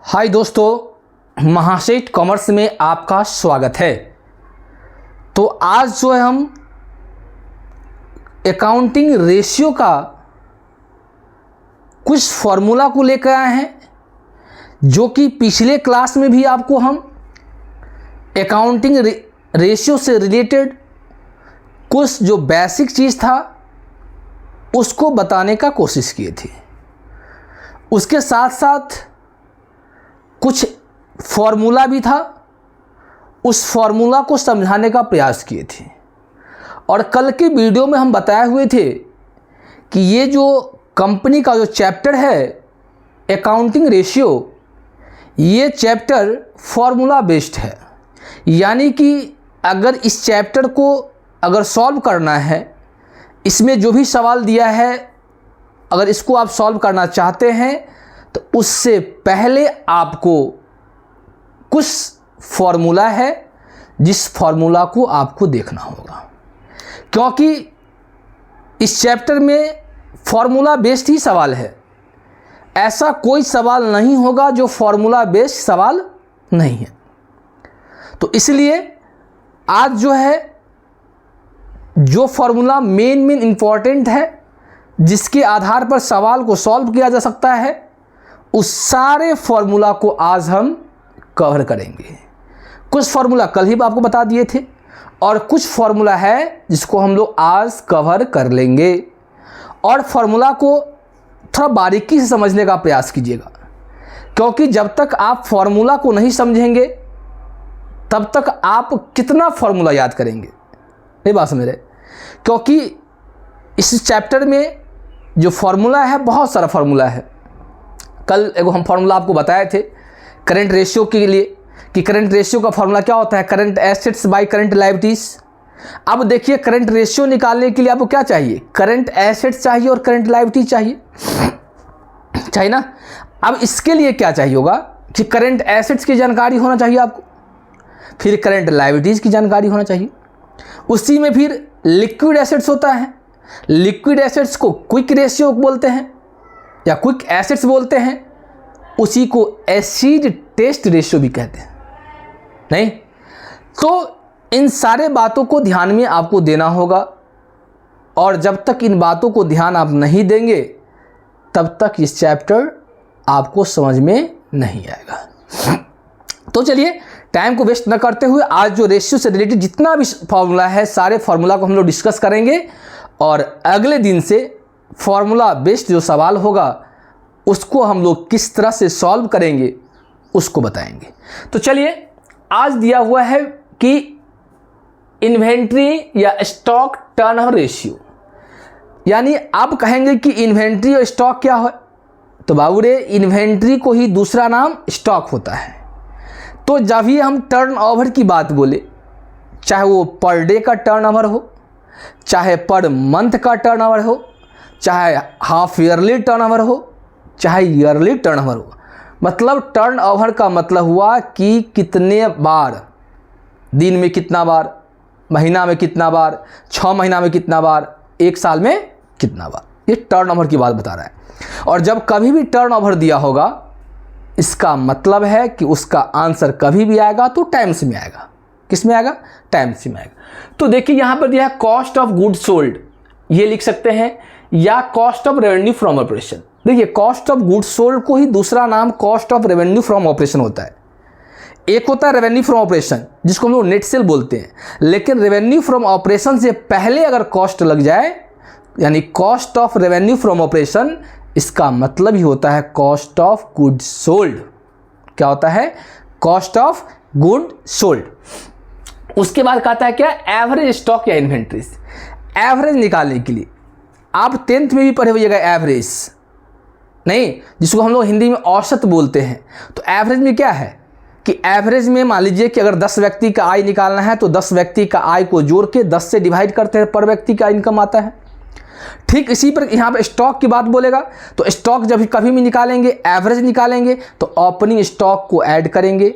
हाय दोस्तों, महासेठ कॉमर्स में आपका स्वागत है। तो आज जो है हम अकाउंटिंग रेशियो का कुछ फॉर्मूला को लेकर आए हैं जो कि पिछले क्लास में भी आपको हम अकाउंटिंग रेशियो से रिलेटेड कुछ जो बेसिक चीज़ था उसको बताने का कोशिश किए थे। उसके साथ साथ कुछ फॉर्मूला भी था, उस फॉर्मूला को समझाने का प्रयास किए थे। और कल के वीडियो में हम बताए हुए थे कि ये जो कंपनी का जो चैप्टर है अकाउंटिंग रेशियो, ये चैप्टर फॉर्मूला बेस्ड है। यानी कि अगर इस चैप्टर को अगर सॉल्व करना है, इसमें जो भी सवाल दिया है अगर इसको आप सॉल्व करना चाहते हैं तो उससे पहले आपको कुछ फॉर्मूला है जिस फॉर्मूला को आपको देखना होगा, क्योंकि इस चैप्टर में फॉर्मूला बेस्ड ही सवाल है। ऐसा कोई सवाल नहीं होगा जो फॉर्मूला बेस्ड सवाल नहीं है। तो इसलिए आज जो है जो फॉर्मूला मेन इंपॉर्टेंट है, जिसके आधार पर सवाल को सॉल्व किया जा सकता है, उस सारे फॉर्मूला को आज हम कवर करेंगे। कुछ फॉर्मूला कल ही आपको बता दिए थे और कुछ फॉर्मूला है जिसको हम लोग आज कवर कर लेंगे। और फॉर्मूला को थोड़ा बारीकी से समझने का प्रयास कीजिएगा, क्योंकि जब तक आप फॉर्मूला को नहीं समझेंगे तब तक आप कितना फॉर्मूला याद करेंगे, ये बात समझ रहे। क्योंकि इस चैप्टर में जो फॉर्मूला है बहुत सारा फॉर्मूला है। कल एगो हम फॉर्मूला आपको बताए थे करंट रेशियो के लिए कि करंट रेशियो का फॉर्मूला क्या होता है, current assets by current liabilities. अब देखिए करंट रेशियो निकालने के लिए आपको क्या चाहिए, करंट एसेट्स चाहिए और करंट लायबिलिटीज चाहिए ना। अब इसके लिए क्या चाहिए होगा कि करंट एसेट्स की जानकारी होना चाहिए आपको, फिर करंट लायबिलिटीज की जानकारी होना चाहिए। उसी में फिर लिक्विड एसेट्स होता है, लिक्विड एसेट्स को क्विक रेशियो बोलते हैं या क्विक एसेट्स बोलते हैं, उसी को एसिड टेस्ट रेशियो भी कहते हैं। नहीं तो इन सारे बातों को ध्यान में आपको देना होगा, और जब तक इन बातों को ध्यान आप नहीं देंगे तब तक इस चैप्टर आपको समझ में नहीं आएगा। तो चलिए टाइम को वेस्ट न करते हुए आज जो रेशियो से रिलेटेड जितना भी फॉर्मूला है सारे फॉर्मूला को हम लोग डिस्कस करेंगे, और अगले दिन से फॉर्मूला बेस्ड जो सवाल होगा उसको हम लोग किस तरह से सॉल्व करेंगे उसको बताएंगे। तो चलिए आज दिया हुआ है कि इन्वेंट्री या स्टॉक टर्नओवर रेशियो, यानी आप कहेंगे कि इन्वेंट्री और स्टॉक क्या है, तो बाबू रे इन्वेंट्री को ही दूसरा नाम स्टॉक होता है। तो जब भी हम टर्नओवर की बात बोले, चाहे वो पर डे का टर्नओवर हो, चाहे पर मंथ का टर्नओवर हो, चाहे हाफ ईयरली टर्नओवर हो, चाहे ईयरली टर्नओवर हो, मतलब टर्नओवर का मतलब हुआ कि कितने बार, दिन में कितना बार, महीना में कितना बार, 6 महीना में कितना बार, 1 साल में कितना बार, ये टर्नओवर की बात बता रहा है। और जब कभी भी टर्नओवर दिया होगा इसका मतलब है कि उसका आंसर कभी भी आएगा तो टाइम्स में आएगा। किस में आएगा? टाइम्स में आएगा। तो देखिए यहाँ पर दिया है कॉस्ट ऑफ गुड्स सोल्ड, ये लिख सकते हैं, या cost of revenue from operation. देखिए कॉस्ट ऑफ गुड्स सोल्ड को ही दूसरा नाम cost of revenue from operation होता है। एक होता है रेवेन्यू फ्रॉम ऑपरेशन जिसको हम लोग नेट सेल बोलते हैं, लेकिन रेवेन्यू फ्रॉम ऑपरेशन से पहले अगर कॉस्ट लग जाए यानी cost of revenue from operation, इसका मतलब ही होता है कॉस्ट ऑफ गुड सोल्ड। क्या होता है? Cost of good sold. उसके बाद कहता है क्या? एवरेज स्टॉक या इन्वेंट्रीज। एवरेज निकालने के लिए आप 10th में भी पढ़े होइएगा एवरेज, नहीं जिसको हम लोग हिंदी में औसत बोलते हैं। तो एवरेज में क्या है कि एवरेज में मान लीजिए कि अगर 10 व्यक्ति का आय निकालना है तो 10 व्यक्ति का आय को जोड़ के 10 से डिवाइड करते हैं, पर व्यक्ति का इनकम आता है। ठीक इसी पर यहाँ पर स्टॉक की बात बोलेगा, तो स्टॉक जब कभी भी निकालेंगे एवरेज निकालेंगे तो ओपनिंग स्टॉक को ऐड करेंगे,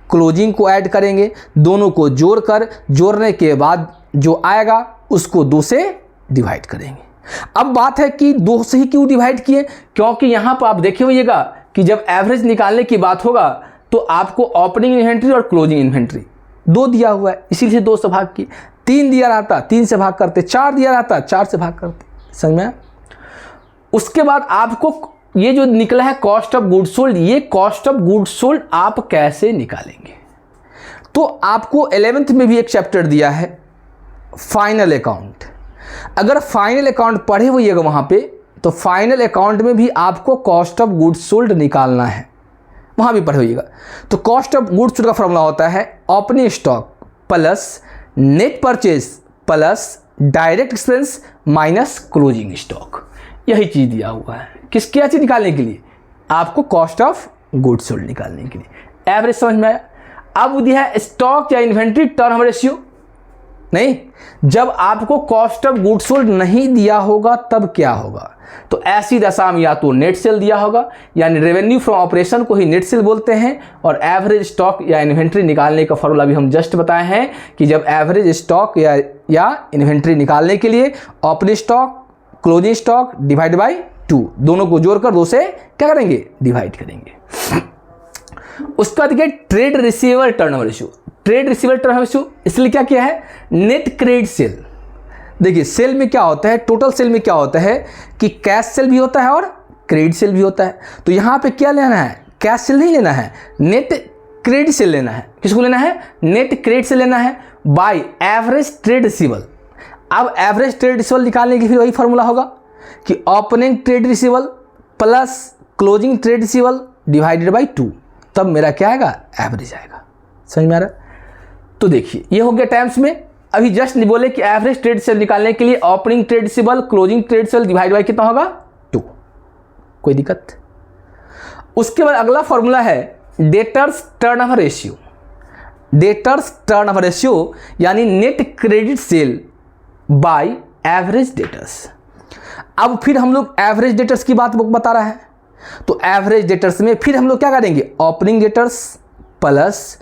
क्लोजिंग को ऐड करेंगे, दोनों को जोड़ने के बाद जो आएगा उसको 2 से डिवाइड करेंगे। अब बात है कि 2 से ही क्यों डिवाइड किए, क्योंकि यहाँ पर आप देखे होइएगा कि जब एवरेज निकालने की बात होगा तो आपको ओपनिंग इन्वेंट्री और क्लोजिंग इन्वेंट्री 2 दिया हुआ है, इसीलिए 2 से भाग की। 3 दिया रहता 3 से भाग करते, 4 दिया रहता 4 से भाग करते, समझ में। उसके बाद आपको ये जो निकला है कॉस्ट ऑफ गुड्स सोल्ड, ये कॉस्ट ऑफ गुड्स सोल्ड आप कैसे निकालेंगे? तो आपको 11th में भी एक चैप्टर दिया है फाइनल अकाउंट। अगर फाइनल अकाउंट पढ़े हुइएगा वहाँ पे, तो फाइनल अकाउंट में भी आपको कॉस्ट ऑफ गुड्स सोल्ड निकालना है, वहाँ भी पढ़े हुइएगा। तो कॉस्ट ऑफ गुड्स सोल्ड का फॉर्मूला होता है opening stock plus net purchase plus direct expense minus closing stock. यही चीज़ दिया हुआ है किस क्या चीज़ निकालने के लिए? आपको कॉस्ट ऑफ गुड्स सोल्ड निकालने के लिए। एवरेज समझ में आया? अब दिया है स्टॉक या इन्वेंट्री टर्नओवर रेशियो। नहीं, जब आपको कॉस्ट ऑफ गुड्स सोल्ड नहीं दिया होगा तब क्या होगा? तो ऐसी दशा में या तो नेट सेल दिया होगा, यानी रेवेन्यू फ्रॉम ऑपरेशन को ही नेट सेल बोलते हैं। और एवरेज स्टॉक या इन्वेंट्री निकालने का फॉर्मूला भी हम जस्ट बताए हैं कि जब एवरेज स्टॉक या इन्वेंट्री निकालने के लिए opening stock closing stock divide by 2, दोनों को जोड़कर 2 से क्या करेंगे? डिवाइड करेंगे। उसका देखिए trade receivable turnover ratio. Trade receivable turnover ratio इसलिए क्या किया है? Net credit cell. देखिए सेल में क्या होता है, टोटल सेल में क्या होता है कि कैश सेल भी होता है और क्रेडिट सेल भी होता है। तो यहाँ पे क्या लेना है? कैश सेल नहीं लेना है, नेट क्रेडिट सेल लेना है। किसको लेना है? नेट क्रेडिट सेल लेना है बाय एवरेज ट्रेड रिसीवेबल। अब एवरेज ट्रेड रिसीवेबल निकालने के लिए वही फॉर्मूला होगा कि opening trade receivable plus closing trade receivable divided by 2, तब मेरा क्या आएगा? एवरेज आएगा। समझ में आ रहा? तो देखिए ये हो गया टाइम्स में। अभी जस्ट नहीं बोले कि एवरेज ट्रेड सेल निकालने के लिए opening trade receivable closing trade sale divide by कितना होगा? 2। कोई दिक्कत? उसके बाद अगला फॉर्मूला है debtors turnover ratio. Debtors turnover ratio यानी net credit sale by average debtors. अब फिर हम लोग एवरेज डेटर्स की बात बता रहा है, तो एवरेज डेटर्स में फिर हम लोग क्या करेंगे? Opening debtors plus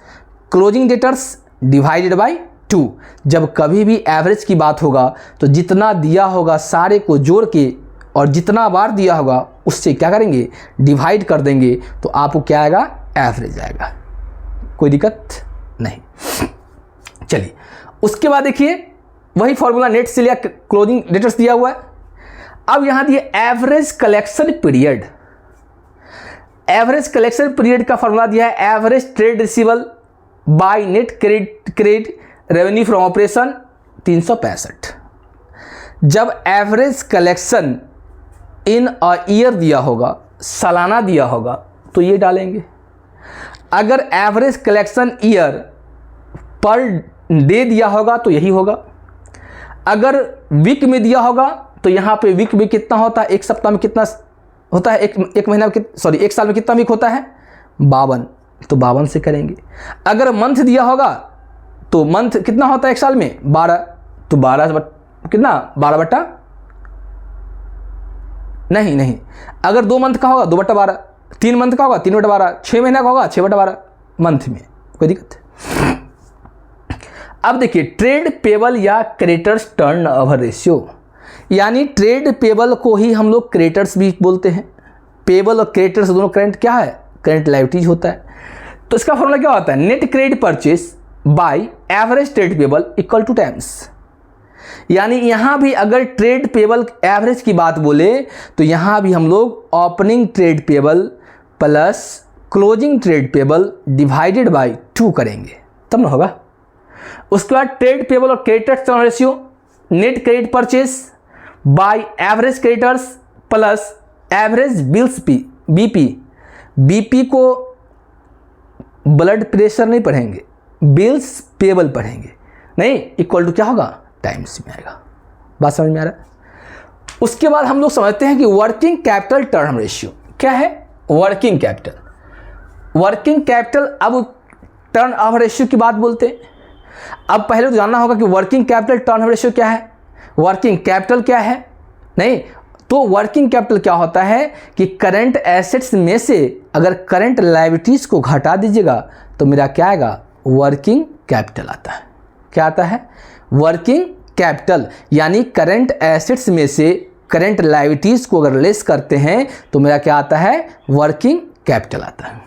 closing debtors divided by 2। जब कभी भी एवरेज की बात होगा तो जितना दिया होगा सारे को जोड़ के और जितना बार दिया होगा उससे क्या करेंगे? डिवाइड कर देंगे, तो आपको क्या आएगा? एवरेज आएगा। कोई दिक्कत नहीं। चलिए उसके बाद देखिए वही फॉर्मूला नेट सेल या क्लोजिंग डेटर्स दिया हुआ है। अब यहां दिए average collection period. Average collection period का फॉर्मूला दिया है average trade receivable by net credit revenue from operation 365। जब average collection in a year दिया होगा, सालाना दिया होगा, तो ये डालेंगे। अगर average collection year per day दिया होगा तो यही होगा। अगर वीक में दिया होगा तो यहाँ पे वीक में कितना होता है? एक सप्ताह में कितना होता है? एक महीना में एक साल में कितना वीक होता है? 52, तो 52 से करेंगे। अगर मंथ दिया होगा तो मंथ कितना होता है एक साल में? 12, तो 12 कितना? 12 नहीं। अगर 2 मंथ का होगा 2/12, 3 मंथ का होगा 3/12, 6 महीना का होगा 6/12 मंथ में। कोई दिक्कत? अब देखिए ट्रेड पेबल या क्रेडिटर्स टर्नओवर रेशियो, यानी ट्रेड पेबल को ही हम लोग क्रेडिटर्स भी बोलते हैं। पेबल और क्रेडिटर्स दोनों करंट क्या है? करंट लायबिलिटीज होता है। तो इसका फॉर्मूला क्या होता है? Net credit purchase by average trade payable equal two times. यानी यहां भी अगर ट्रेड पेबल एवरेज की बात बोले तो यहां भी हम लोग opening trade payable plus closing trade payable divided by 2 करेंगे, तब ना होगा। उसके बाद ट्रेड पेबल और creditors turn ratio net credit purchase by average creditors plus average bills BP को ब्लड प्रेशर नहीं पढ़ेंगे, बिल्स पेबल पढ़ेंगे, नहीं इक्वल टू क्या होगा? टाइम्स में आएगा। बात समझ में आ रहा है? उसके बाद हम लोग समझते हैं कि वर्किंग कैपिटल टर्न रेशियो क्या है? वर्किंग कैपिटल अब टर्न ओवर रेशियो की बात बोलते हैं। अब पहले तो जानना होगा कि working capital turn over ratio क्या है, वर्किंग कैपिटल क्या है। नहीं तो वर्किंग कैपिटल क्या होता है कि करंट एसेट्स में से अगर करंट लायबिलिटीज को घटा दीजिएगा तो मेरा क्या आएगा? वर्किंग कैपिटल आता है। क्या आता है? Working capital. यानी करंट एसेट्स में से करंट लायबिलिटीज को अगर लेस करते हैं तो मेरा क्या आता है? वर्किंग कैपिटल आता है।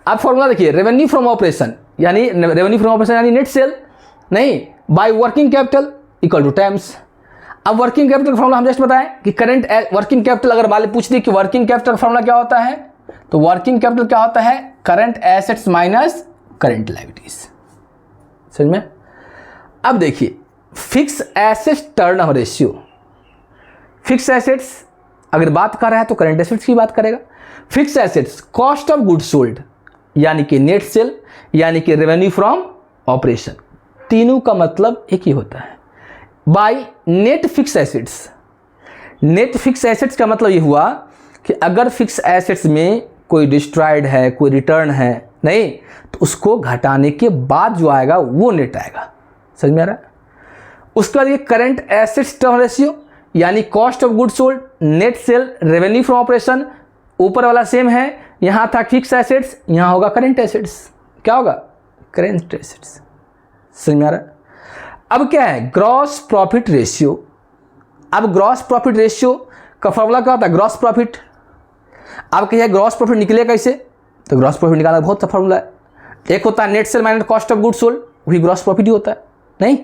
अब फॉर्मूला देखिए, रेवेन्यू फ्रॉम ऑपरेशन यानी नेट सेल नहीं by working capital equal two times. अब वर्किंग कैपिटल का फॉर्मूला हम जस्ट बताएं कि करंट वर्किंग कैपिटल, अगर वाले पूछ दी कि वर्किंग कैपिटल का फॉर्मूला क्या होता है, तो वर्किंग कैपिटल क्या होता है, current assets minus current liabilities. समझ में? अब देखिए fix assets turnover ratio, fix assets अगर बात कर रहा है तो करंट एसेट्स की बात करेगा। Fix assets cost of goods sold यानी कि नेट सेल यानी कि रेवेन्यू फ्रॉम ऑपरेशन, तीनों का मतलब एक ही होता है। By net fix assets, net fix assets का मतलब ये हुआ कि अगर फिक्स एसेट्स में कोई डिस्ट्रॉयड है, कोई रिटर्न है नहीं, तो उसको घटाने के बाद जो आएगा वो नेट आएगा। समझ में आ रहा है? उसके बाद ये करंट एसेट्स टर्न रेशियो यानी cost of goods sold net cell revenue from operation, ऊपर वाला सेम है, यहाँ था फिक्स एसेट्स, यहाँ होगा करंट एसेट्स। क्या होगा? Current assets. समझ में आ रहा है? अब क्या है? Gross profit ratio. अब ग्रॉस प्रॉफिट रेशियो का फॉर्मूला क्या होता है? Gross profit. अब कहिए ग्रॉस प्रॉफिट निकले कैसे? तो ग्रॉस प्रॉफिट निकालना बहुत सा फॉर्मूला है। एक होता है net cell minus cost of goods sold, वही ग्रॉस प्रॉफिट ही होता है नहीं।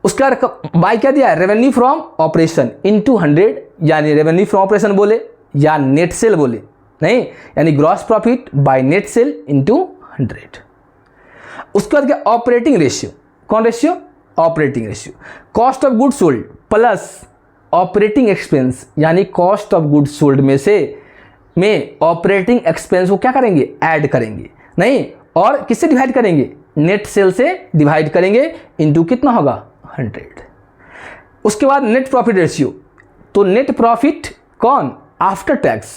उसका बाय क्या दिया है? रेवेन्यू फ्रॉम ऑपरेशन इनटू 100 यानी रेवेन्यू फ्रॉम ऑपरेशन बोले या नेट सेल बोले नहीं, यानी gross profit by net sale into 100। उसके बाद क्या? Operating ratio. कौन ratio? Operating ratio. Cost of goods sold plus operating expense यानी कॉस्ट ऑफ गुड्स सोल्ड में ऑपरेटिंग एक्सपेंस को क्या करेंगे? ऐड करेंगे नहीं, और किससे डिवाइड करेंगे? नेट सेल से डिवाइड करेंगे इनटू कितना होगा? 100। उसके बाद नेट प्रॉफिट रेशियो, तो नेट प्रॉफिट कौन? After tax.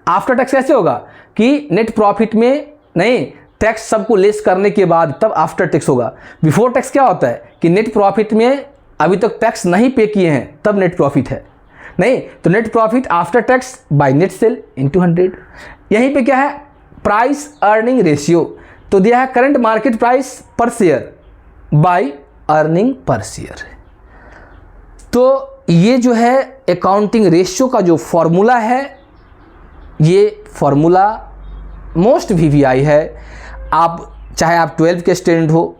आफ्टर टैक्स कैसे होगा कि नेट प्रॉफिट में नहीं, टैक्स सबको लेस करने के बाद तब आफ्टर टैक्स होगा। बिफोर टैक्स क्या होता है कि नेट प्रॉफिट में अभी तक टैक्स नहीं पे किए हैं तब नेट प्रॉफिट है नहीं, तो net profit after tax bye net sale into 100। यहीं पे क्या है? प्राइस अर्निंग रेशियो, तो दिया है current market price per share by earning per share. तो ये जो है अकाउंटिंग रेशियो का जो फॉर्मूला है, ये फॉर्मूला मोस्ट वीवीआई है। आप चाहे आप 12th के स्टूडेंट हो,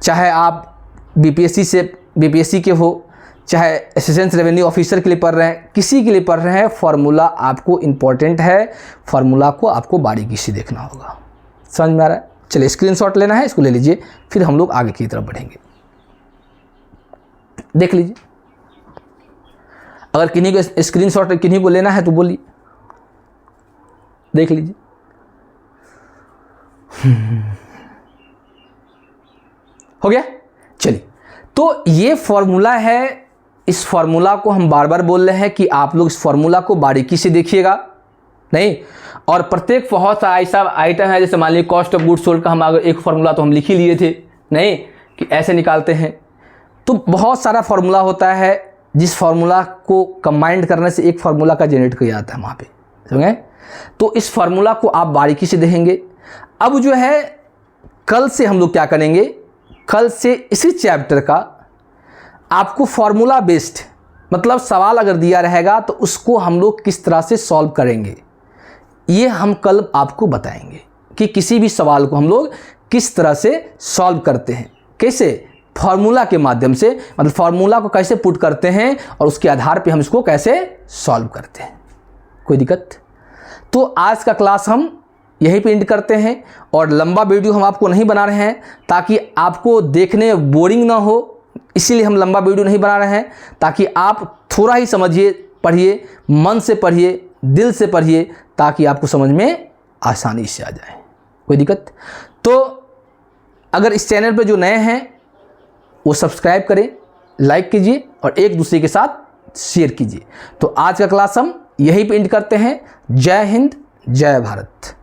चाहे आप बीपीएससी के हो, चाहे असिस्टेंट रेवेन्यू ऑफिसर के लिए पढ़ रहे हैं, किसी के लिए पढ़ रहे हैं, फॉर्मूला आपको इम्पॉर्टेंट है। फॉर्मूला को आपको बारीकी से देखना होगा। समझ में आ रहा है? चलिए स्क्रीनशॉट लेना है, इसको ले लीजिए, फिर हम लोग आगे की तरफ बढ़ेंगे। देख लीजिए, अगर किन्हीं को स्क्रीनशॉट किन्हीं को लेना है तो बोलिए, देख लीजिए। हो गया? चलिए, तो ये फॉर्मूला है। इस फॉर्मूला को हम बार बार बोल रहे हैं कि आप लोग इस फॉर्मूला को बारीकी से देखिएगा नहीं, और प्रत्येक बहुत सा ऐसा आइटम है, जैसे मान लीजिए कॉस्ट ऑफ गुड्स सोल्ड का हम अगर एक फॉर्मूला तो हम लिख ही लिए थे नहीं कि ऐसे निकालते हैं। तो बहुत सारा फॉर्मूला होता है, जिस फॉर्मूला को कंबाइंड करने से एक फॉर्मूला का जनरेट किया जाता है वहाँ पे, समझे? तो इस फॉर्मूला को आप बारीकी से देखेंगे। अब जो है कल से हम लोग क्या करेंगे, कल से इसी चैप्टर का आपको फॉर्मूला बेस्ड, मतलब सवाल अगर दिया रहेगा तो उसको हम लोग किस तरह से सॉल्व करेंगे, ये हम कल आपको बताएंगे कि किसी भी सवाल को हम लोग किस तरह से सॉल्व करते हैं, कैसे फॉर्मूला के माध्यम से, मतलब फॉर्मूला को कैसे पुट करते हैं और उसके आधार पे हम इसको कैसे सॉल्व करते हैं। कोई दिक्कत? तो आज का क्लास हम यहीं पे एंड करते हैं, और लंबा वीडियो हम आपको नहीं बना रहे हैं ताकि आपको देखने में बोरिंग ना हो, इसीलिए हम लंबा वीडियो नहीं बना रहे हैं, ताकि आप थोड़ा ही समझिए, पढ़िए, मन से पढ़िए, दिल से पढ़िए, ताकि आपको समझ में आसानी से आ जाए। कोई दिक्कत? तो अगर इस चैनल पर जो नए हैं वो सब्सक्राइब करें, लाइक कीजिए और एक दूसरे के साथ शेयर कीजिए। तो आज का क्लास हम यहीं पे एंड करते हैं। जय हिंद, जय भारत।